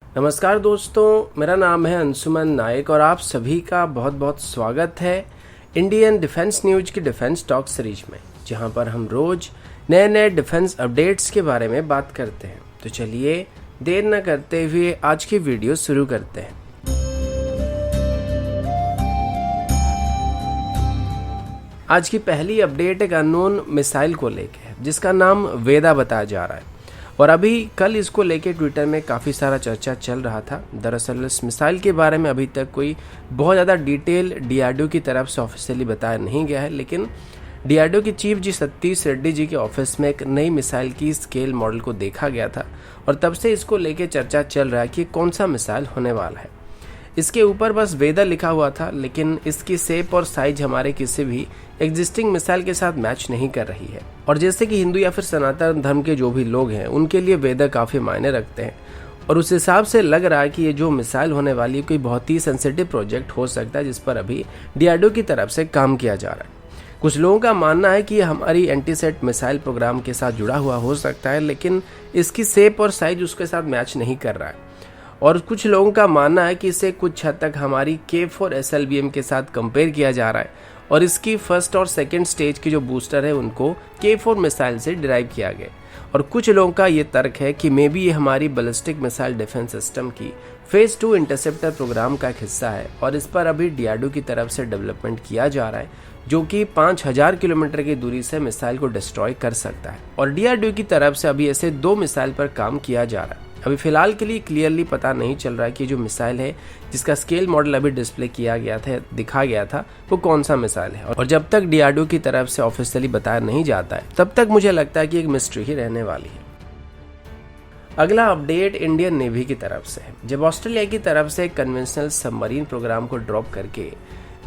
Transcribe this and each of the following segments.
नमस्कार दोस्तों, मेरा नाम है अंशुमन नायक और आप सभी का बहुत बहुत स्वागत है इंडियन डिफेंस न्यूज की डिफेंस टॉक सीरीज में, जहां पर हम रोज नए नए डिफेंस अपडेट्स के बारे में बात करते हैं। तो चलिए देर न करते हुए आज की वीडियो शुरू करते हैं। आज की पहली अपडेट एक अननोन मिसाइल को लेकर है, जिसका नाम वेदा बताया जा रहा है और अभी कल इसको लेके ट्विटर में काफ़ी सारा चर्चा चल रहा था। दरअसल इस मिसाइल के बारे में अभी तक कोई बहुत ज़्यादा डिटेल डीआरडीओ की तरफ से ऑफिशियली बताया नहीं गया है, लेकिन डीआरडीओ की चीफ जी सतीश रेड्डी जी के ऑफिस में एक नई मिसाइल की स्केल मॉडल को देखा गया था और तब से इसको लेके चर्चा चल रहा है कि कौन सा मिसाइल होने वाला है। इसके ऊपर बस वेदा लिखा हुआ था, लेकिन इसकी शेप और साइज हमारे किसी भी एग्जिस्टिंग मिसाइल के साथ मैच नहीं कर रही है। और जैसे कि हिंदू या फिर सनातन धर्म के जो भी लोग हैं, उनके लिए वेदा काफ़ी मायने रखते हैं और उस हिसाब से लग रहा है कि ये जो मिसाइल होने वाली है कोई बहुत ही सेंसिटिव प्रोजेक्ट हो सकता है, जिस पर अभी डीआरडीओ की तरफ से काम किया जा रहा है। कुछ लोगों का मानना है कि ये हमारी एंटीसेट मिसाइल प्रोग्राम के साथ जुड़ा हुआ हो सकता है, लेकिन इसकी शेप और साइज उसके साथ मैच नहीं कर रहा है। और कुछ लोगों का मानना है कि इसे कुछ हद तक हमारी K4 SLBM के साथ कंपेयर किया जा रहा है और इसकी फर्स्ट और सेकंड स्टेज की जो बूस्टर है उनको K4 मिसाइल से डिराइव किया गया। और कुछ लोगों का ये तर्क है कि मे बी ये हमारी बैलिस्टिक मिसाइल डिफेंस सिस्टम की फेज 2 इंटरसेप्टर प्रोग्राम का एक हिस्सा है और इस पर अभी डीआरडीओ की तरफ से डेवलपमेंट किया जा रहा है, जो कि 5000 किलोमीटर की दूरी से मिसाइल को डिस्ट्रॉय कर सकता है। और डीआरडीओ की तरफ से अभी ऐसे 2 मिसाइल पर काम किया जा रहा है। अभी फिलहाल के लिए क्लियरली पता नहीं चल रहा है कि जो मिसाइल है जिसका स्केल मॉडल अभी डिस्प्ले किया गया था, दिखा गया था, वो कौन सा मिसाइल है। और जब तक डीआरडीओ की तरफ से ऑफिशियली बताया नहीं जाता है, तब तक मुझे लगता है कि एक मिस्ट्री ही रहने वाली है। अगला अपडेट इंडियन नेवी की तरफ से है। जब ऑस्ट्रेलिया की तरफ से कन्वेंशनल सबमरीन प्रोग्राम को ड्रॉप करके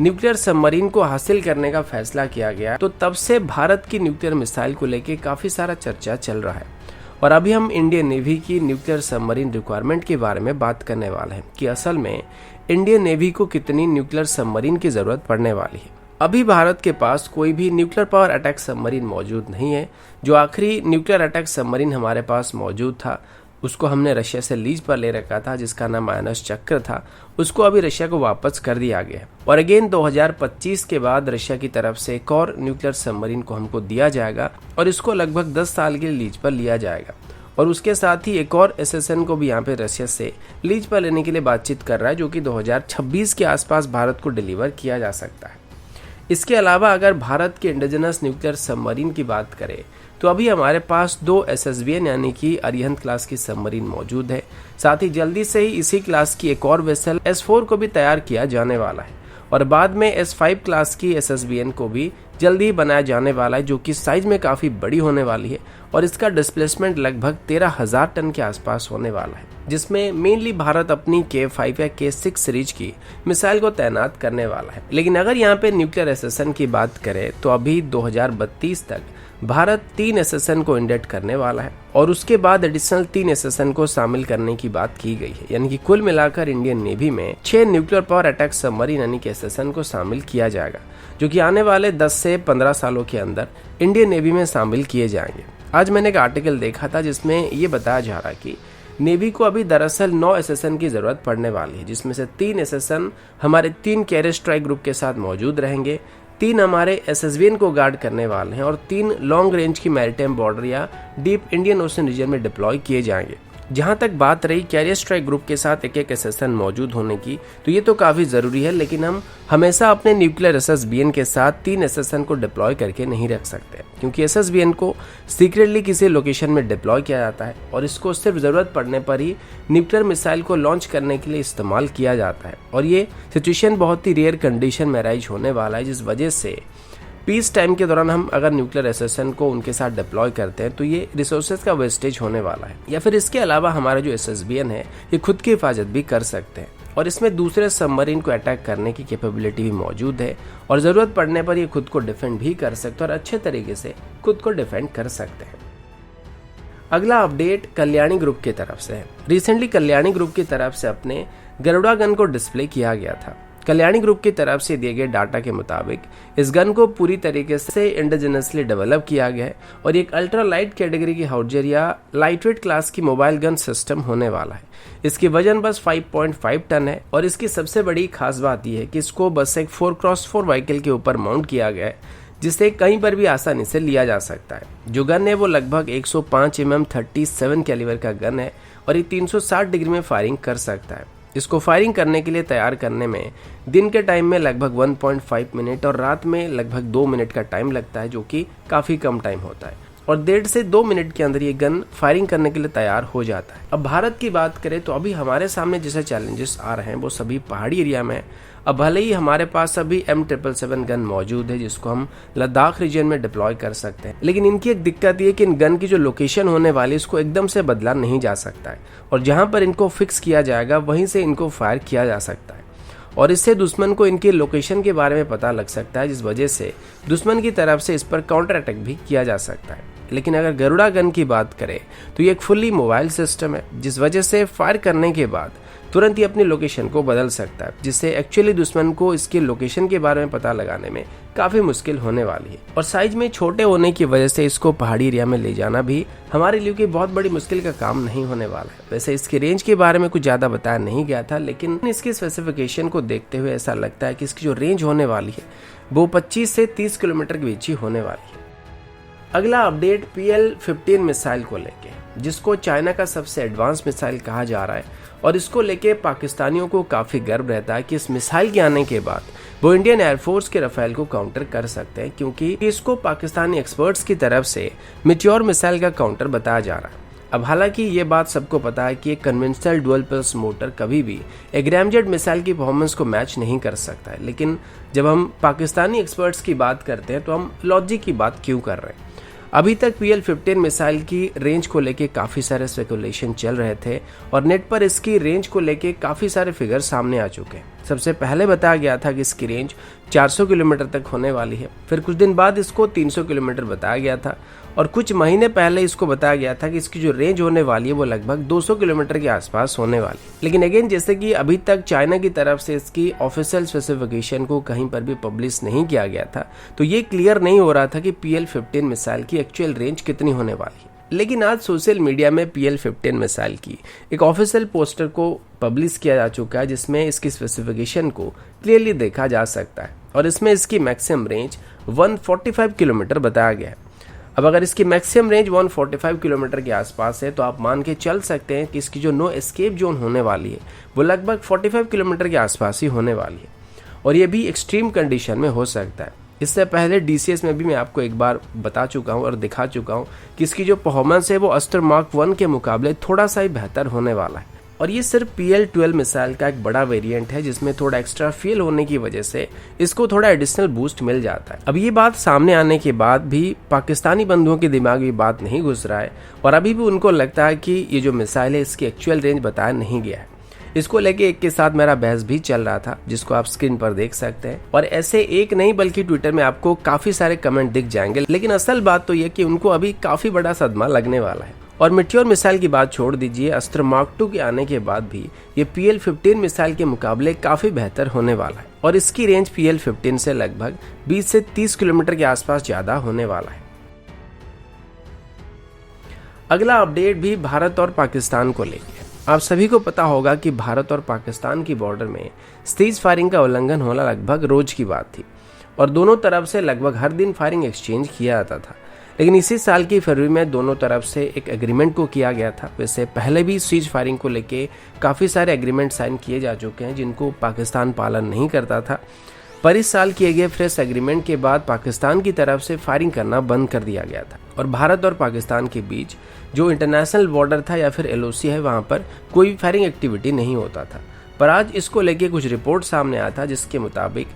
न्यूक्लियर सबमरीन को हासिल करने का फैसला किया गया, तो तब से भारत की न्यूक्लियर मिसाइल को लेकर काफी सारा चर्चा चल रहा है। और अभी हम इंडियन नेवी की न्यूक्लियर सबमरीन रिक्वायरमेंट के बारे में बात करने वाले हैं कि असल में इंडियन नेवी को कितनी न्यूक्लियर सबमरीन की जरूरत पड़ने वाली है। अभी भारत के पास कोई भी न्यूक्लियर पावर अटैक सबमरीन मौजूद नहीं है। जो आखिरी न्यूक्लियर अटैक सबमरीन हमारे पास मौजूद था उसको हमने रशिया से लीज पर ले रखा था, जिसका नाम माइनस चक्र था। उसको अभी रशिया को वापस कर दिया गया और अगेन 2025 के बाद रशिया की तरफ से एक और न्यूक्लियर सबमरीन को हमको दिया जाएगा और इसको लगभग 10 साल के लिए लीज पर लिया जाएगा। और उसके साथ ही एक और SSN को भी यहाँ पे रशिया से लीज पर लेने के लिए बातचीत कर रहा है, जो कि 2026 के आसपास भारत को डिलीवर किया जा सकता है। इसके अलावा अगर भारत के इंडिजिनस न्यूक्लियर सबमरीन की बात करें तो अभी हमारे पास 2 SSBN यानी कि अरिहंत क्लास की सबमरीन मौजूद है। साथ ही जल्दी से ही इसी क्लास की एक और वेसल S4 को भी तैयार किया जाने वाला है और बाद में S5 क्लास की SSBN को भी जल्दी ही बनाया जाने वाला है, जो कि साइज में काफ़ी बड़ी होने वाली है और इसका डिस्प्लेसमेंट लगभग 13,000 टन के आसपास होने वाला है, जिसमें मेनली भारत अपनी K5 या K6 सीरीज की मिसाइल को तैनात करने वाला है। लेकिन अगर यहाँ पे न्यूक्लियर SSN की बात करें तो अभी 2032 तक भारत 3 SSN को इंडेक्ट करने वाला है और उसके बाद एडिशनल 3 SSN को शामिल करने की बात की गई है। यानी कि कुल मिलाकर इंडियन नेवी में 6 न्यूक्लियर पावर अटैक सबमरीन यानी कि SSN को शामिल किया जाएगा, जो कि आने वाले 10 से 15 सालों के अंदर इंडियन नेवी में शामिल किए जाएंगे। आज मैंने एक आर्टिकल देखा था जिसमें ये बताया जा रहा है कि नेवी को अभी दरअसल 9 SSN की जरूरत पड़ने वाली है, जिसमें से 3 SSN हमारे 3 कैरियर स्ट्राइक ग्रुप के साथ मौजूद रहेंगे, 3 हमारे SSBN को गार्ड करने वाले हैं और 3 लॉन्ग रेंज की मैरीटाइम बॉर्डर या डीप इंडियन ओशन रीजन में डिप्लॉय किए जाएंगे। जहां तक बात रही कैरियर स्ट्राइक ग्रुप के साथ एक SSN मौजूद होने की, तो ये तो काफी जरूरी है, लेकिन हम हमेशा अपने न्यूक्लियर SSBN के साथ 3 SSN को डिप्लॉय करके नहीं रख सकते, क्योंकि SSBN को सीक्रेटली किसी लोकेशन में डिप्लॉय किया जाता है और इसको सिर्फ जरूरत पड़ने पर ही न्यूक्लियर मिसाइल को लॉन्च करने के लिए इस्तेमाल किया जाता है। और ये सिचुएशन बहुत ही रेयर कंडीशन में राइज होने वाला है, जिस वजह से पीस टाइम के दौरान हम अगर न्यूक्लियर SSN को उनके साथ डिप्लॉय करते हैं तो ये रिसोर्सेज का वेस्टेज होने वाला है। या फिर इसके अलावा हमारा जो SSBN है ये खुद की हिफाजत भी कर सकते हैं और इसमें दूसरे सबमरीन को अटैक करने की कैपेबिलिटी भी मौजूद है और जरूरत पड़ने पर ये खुद को डिफेंड भी कर सकते हैं और अच्छे तरीके से खुद को डिफेंड कर सकते हैं। अगला अपडेट कल्याणी ग्रुप की तरफ से है। रिसेंटली कल्याणी ग्रुप की तरफ से अपने गरुड़ा गन को डिस्प्ले किया गया था कल्याणी ग्रुप की तरफ से दिए गए डाटा के मुताबिक इस गन को पूरी तरीके से इंडिजिनसली डेवलप किया गया है और एक अल्ट्रा लाइट कैटेगरी की हाउडजर या लाइटवेट क्लास की मोबाइल गन सिस्टम होने वाला है। इसकी वजन बस 5.5 टन है और इसकी सबसे बड़ी खास बात यह है कि इसको बस एक 4x4 व्हीकल के ऊपर माउंट किया गया है, जिसे कहीं पर भी आसानी से लिया जा सकता है। जो गन है वो लगभग 105 mm 37 कैलिबर का गन है और ये 360 डिग्री में फायरिंग कर सकता है। इसको फायरिंग करने के लिए तैयार करने में दिन के टाइम में लगभग 1.5 मिनट और रात में लगभग 2 मिनट का टाइम लगता है, जो कि काफ़ी कम टाइम होता है और 1.5 से 2 मिनट के अंदर ये गन फायरिंग करने के लिए तैयार हो जाता है। अब भारत की बात करें तो अभी हमारे सामने जैसे चैलेंजेस आ रहे हैं वो सभी पहाड़ी एरिया में है। अब भले ही हमारे पास अभी M777 गन मौजूद है जिसको हम लद्दाख रीजन में डिप्लॉय कर सकते हैं, लेकिन इनकी एक दिक्कत ये है कि इन गन की जो लोकेशन होने वाली है इसको एकदम से बदला नहीं जा सकता है और जहां पर इनको फिक्स किया जाएगा वहीं से इनको फायर किया जा सकता है और इससे दुश्मन को इनकी लोकेशन के बारे में पता लग सकता है, जिस वजह से दुश्मन की तरफ से इस पर काउंटर अटैक भी किया जा सकता है। लेकिन अगर गरुड़ा गन की बात करें तो ये एक फुल्ली मोबाइल सिस्टम है, जिस वजह से फायर करने के बाद तुरंत ही अपनी लोकेशन को बदल सकता है, जिससे एक्चुअली दुश्मन को इसकी लोकेशन के बारे में पता लगाने में काफ़ी मुश्किल होने वाली है। और साइज में छोटे होने की वजह से इसको पहाड़ी एरिया में ले जाना भी हमारे लिए की बहुत बड़ी मुश्किल का काम नहीं होने वाला है। वैसे इसकी रेंज के बारे में कुछ ज़्यादा बताया नहीं गया था, लेकिन इसकी स्पेसिफिकेशन को देखते हुए ऐसा लगता है कि इसकी जो रेंज होने वाली है वो 25 से 30 किलोमीटर के बीच ही होने वाली है। अगला अपडेट PL-15 मिसाइल को लेके, जिसको चाइना का सबसे एडवांस मिसाइल कहा जा रहा है और इसको लेके पाकिस्तानियों को काफ़ी गर्व रहता है कि इस मिसाइल के आने के बाद वो इंडियन एयरफोर्स के रफेल को काउंटर कर सकते हैं, क्योंकि इसको पाकिस्तानी एक्सपर्ट्स की तरफ से मिट्योर मिसाइल का काउंटर बताया जा रहा है। अब हालांकि ये बात सबको पता है कि एक कन्वेंशनल डुअल पल्स मोटर कभी भी एक रैमजेट मिसाइल की परफॉर्मेंस को मैच नहीं कर सकता है, लेकिन जब हम पाकिस्तानी एक्सपर्ट्स की बात करते हैं तो हम लॉजिक की बात क्यों कर रहे हैं। अभी तक PL-15 मिसाइल की रेंज को लेके काफ़ी सारे स्पेकुलेशन चल रहे थे और नेट पर इसकी रेंज को लेके काफ़ी सारे फिगर सामने आ चुके हैं। सबसे पहले बताया गया था कि इसकी रेंज 400 किलोमीटर तक होने वाली है, फिर कुछ दिन बाद इसको 300 किलोमीटर बताया गया था और कुछ महीने पहले इसको बताया गया था कि इसकी जो रेंज होने वाली है वो लगभग 200 किलोमीटर के आसपास होने वाली है। लेकिन अगेन, जैसे कि अभी तक चाइना की तरफ से इसकी ऑफिशियल स्पेसिफिकेशन को कहीं पर भी पब्लिश नहीं किया गया था, तो ये क्लियर नहीं हो रहा था कि PL-15 मिसाइल की एक्चुअल रेंज कितनी होने वाली है। लेकिन आज सोशल मीडिया में PL-15 मिसाइल की एक ऑफिशियल पोस्टर को पब्लिश किया जा चुका है, जिसमें इसकी स्पेसिफिकेशन को क्लियरली देखा जा सकता है और इसमें इसकी मैक्सिमम रेंज 145 किलोमीटर बताया गया है। अब अगर इसकी मैक्सिमम रेंज 145 किलोमीटर के आसपास है तो आप मान के चल सकते हैं कि इसकी जो नो एस्केप जोन होने वाली है वो लगभग 45 किलोमीटर के आसपास ही होने वाली है और ये भी एक्सट्रीम कंडीशन में हो सकता है। इससे पहले DCS में भी मैं आपको एक बार बता चुका हूँ और दिखा चुका हूँ कि इसकी जो परफॉर्मेंस है वो अस्त्र मार्क 1 के मुकाबले थोड़ा सा ही बेहतर होने वाला है और ये सिर्फ PL-12 मिसाइल का एक बड़ा वेरिएंट है, जिसमें थोड़ा एक्स्ट्रा फ्यूल होने की वजह से इसको थोड़ा एडिशनल बूस्ट मिल जाता है। अब ये बात सामने आने के बाद भी पाकिस्तानी बंधुओं के दिमाग में बात नहीं घुस रहा है और अभी भी उनको लगता है कि ये जो मिसाइल है इसकी एक्चुअल रेंज बताया नहीं गया है। इसको लेके एक के साथ मेरा बहस भी चल रहा था, जिसको आप स्क्रीन पर देख सकते हैं और ऐसे एक नहीं बल्कि ट्विटर में आपको काफी सारे कमेंट दिख जाएंगे। लेकिन असल बात तो ये कि उनको अभी काफी बड़ा सदमा लगने वाला है। और मिट्योर मिसाइल की बात छोड़ दीजिए, अस्त्र मार्क 2 के आने के बाद भी ये PL-15 मिसाइल के मुकाबले काफी बेहतर होने वाला है और इसकी रेंज PL-15 से लगभग 20 से 30 किलोमीटर के आसपास ज्यादा होने वाला है। अगला अपडेट भी भारत और पाकिस्तान को लेकर। आप सभी को पता होगा कि भारत और पाकिस्तान की बॉर्डर में सीज फायरिंग का उल्लंघन होना लगभग रोज की बात थी और दोनों तरफ से लगभग हर दिन फायरिंग एक्सचेंज किया जाता था। लेकिन इसी साल की फरवरी में दोनों तरफ से एक एग्रीमेंट को किया गया था। वैसे पहले भी सीज फायरिंग को लेके काफ़ी सारे एग्रीमेंट साइन किए जा चुके हैं जिनको पाकिस्तान पालन नहीं करता था, पर इस साल किए गए फ्रेश एग्रीमेंट के बाद पाकिस्तान की तरफ से फायरिंग करना बंद कर दिया गया था और भारत और पाकिस्तान के बीच जो इंटरनेशनल बॉर्डर था या फिर LOC है वहाँ पर कोई फायरिंग एक्टिविटी नहीं होता था। पर आज इसको लेके कुछ रिपोर्ट सामने आया था, जिसके मुताबिक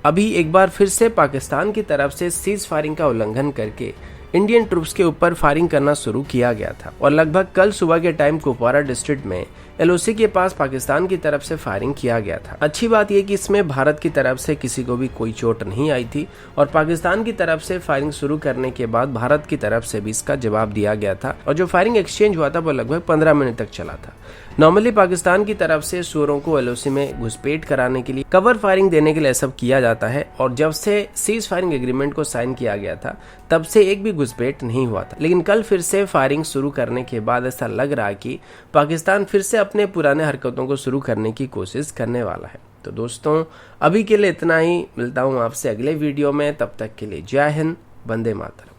अभी एक बार फिर से पाकिस्तान की तरफ से सीज फायरिंग का उल्लंघन करके इंडियन ट्रूप्स के ऊपर फायरिंग करना शुरू किया गया था और लगभग कल सुबह के टाइम कुपवारा डिस्ट्रिक्ट में एलओसी के पास पाकिस्तान की तरफ से फायरिंग किया गया था। अच्छी बात यह कि इसमें भारत की तरफ से किसी को भी कोई चोट नहीं आई थी और पाकिस्तान की तरफ से फायरिंग शुरू करने के बाद भारत की तरफ से भी इसका जवाब दिया गया था और जो फायरिंग एक्सचेंज हुआ था वो लगभग 15 मिनट तक चला था। नॉर्मली पाकिस्तान की तरफ से सुअरों को एलओसी में घुसपैठ कराने के लिए कवर फायरिंग देने के लिए सब किया जाता है और जब से सीज फायरिंग एग्रीमेंट को साइन किया गया था तब से एक भी घुसपैठ नहीं हुआ था। लेकिन कल फिर से फायरिंग शुरू करने के बाद ऐसा लग रहा है कि पाकिस्तान फिर से अपने पुराने हरकतों को शुरू करने की कोशिश करने वाला है। तो दोस्तों अभी के लिए इतना ही, मिलता हूँ आपसे अगले वीडियो में, तब तक के लिए जय हिंद, वंदे मातरम।